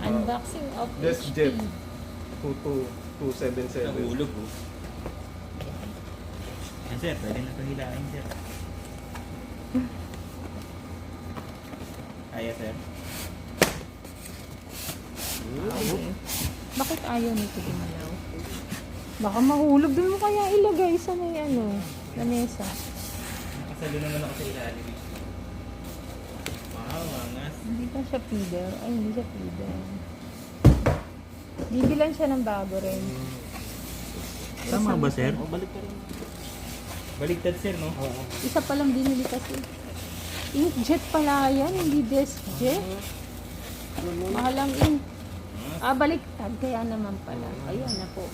Unboxing of Desk HP. Jet 22277. Nahulog oh. Yan sir, pwede na ito hilain sir. Kaya sir. Bakit ayaw nito gumalaw? Baka mahulog. Doon mo kaya ilagay sa may lamesa. Nakasalo naman ako sa ilalim. Wow, angas. Hindi pa siya feeder. Ay, hindi siya feeder. Bibilan siya ng bago rin. Tama ba sir? Oh, balik ka rin. Baliktad sir no? Oo. Isa pa lang binili kasi. Inkjet pala yan, hindi desk jet. Mahal ang ink. Baliktad. Kaya naman pala. Ayan na po.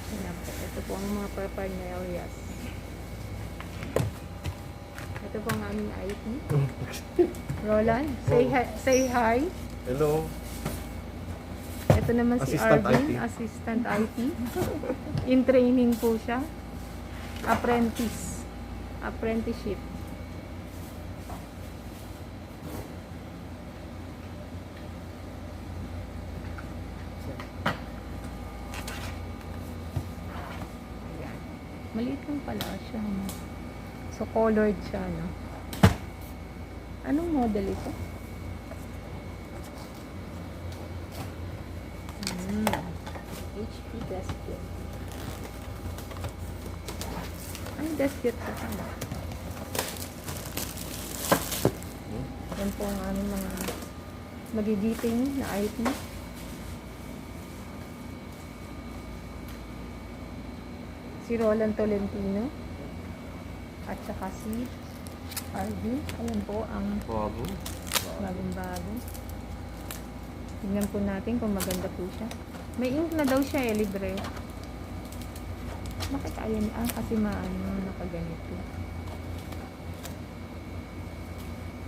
Ayan na po. Ito po ang mga paraphernalia. Ito po ang aming IT. Roland, say hi. Hello. Ito naman si Assistant Arvin, IT. assistant IT. In training po siya. Apprenticeship. Ayan. Maliit lang pala siya. No? So, colored siya, no? Anong model ito? HP Desktop. Ay, Desktop pa sana. Yan po ang aming mga magigiting na IT. Si Roland Tolentino. At saka si RV. Ayan po ang Bago. bagong-bago. Tignan po natin kung maganda po siya. May ink na daw siya libre. Bakit ayaw niya? Kasi nakaganito.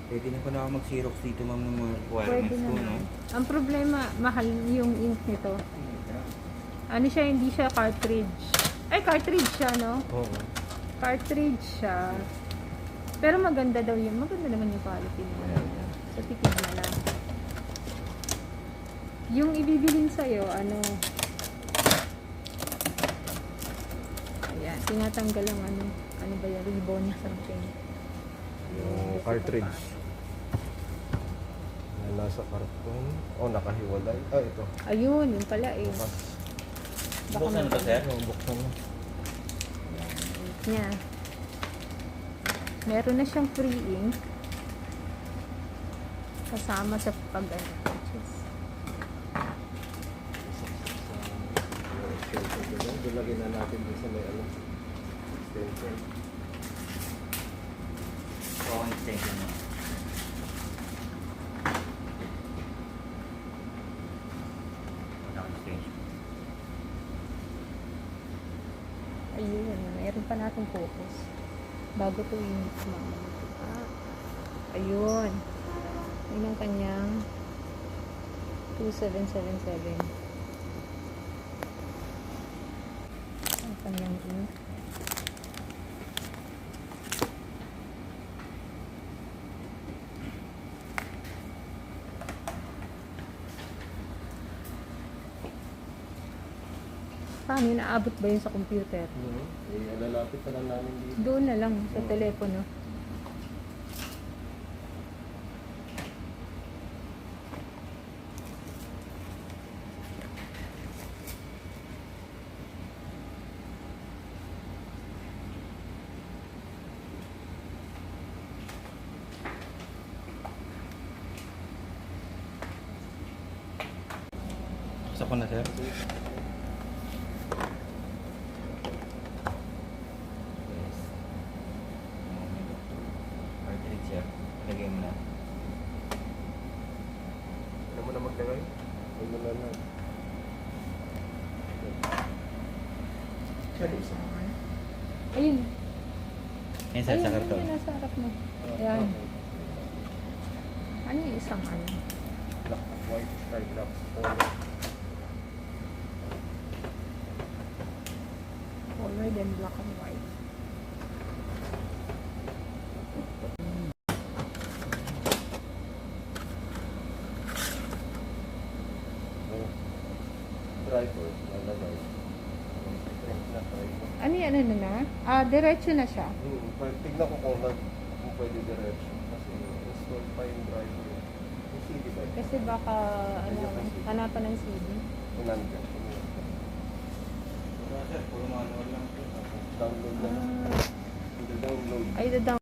Pwede na pa na ako mag-xerox dito ma'am ng mga Pwede requirements ko no? naman. Ang problema, mahal yung ink nito. Ano siya, hindi siya cartridge. Ay, cartridge siya, no? Oo. Cartridge siya. Pero maganda daw yun. Maganda naman yung quality niya. So, tipid na lang. Yung ibibilin sa'yo, ayan, tinatanggal ang ano ba yan, ribbon something. Yung cartridge. Na nasa karton. Oh, nakahiwalay. Ito. Ayun, yun pala eh. Bukas. Buksan na to sir? Oh, buksan mo. Niya. Meron na siyang free ink. Kasama sa purchase. Lagyan na natin din sa may extension. Oo, extension mo. Extension. Ayun, meron pa natin focus. Bago to yung ayun. Yun ang kanyang 2777. Ang kanyang ink. Paano yun? Naabot ba yun sa computer? Lalapit na lang namin dito. Doon na lang sa telepono. Gusto ko na sir. Cartridge sir. Lagay mo na. Alam mo na maglagay? Alam mo na lang. Ayun. Ayun sir, sa Ayun, karton. ayun, nasa harap mo. Ayan. Ano yung isang Black, white, sky black, Colored and black and white. driver, lalagay. Print na driver. Ano yan, ano na? Diretso na siya. Pero tignan ko kung pwede diretso. Kasi install pa yung driver. Yung CD ba? Kasi baka, hanapan ng CD. Nandyan. Wala sir, puro manual lang po. Download lang. Ah, Download. ay,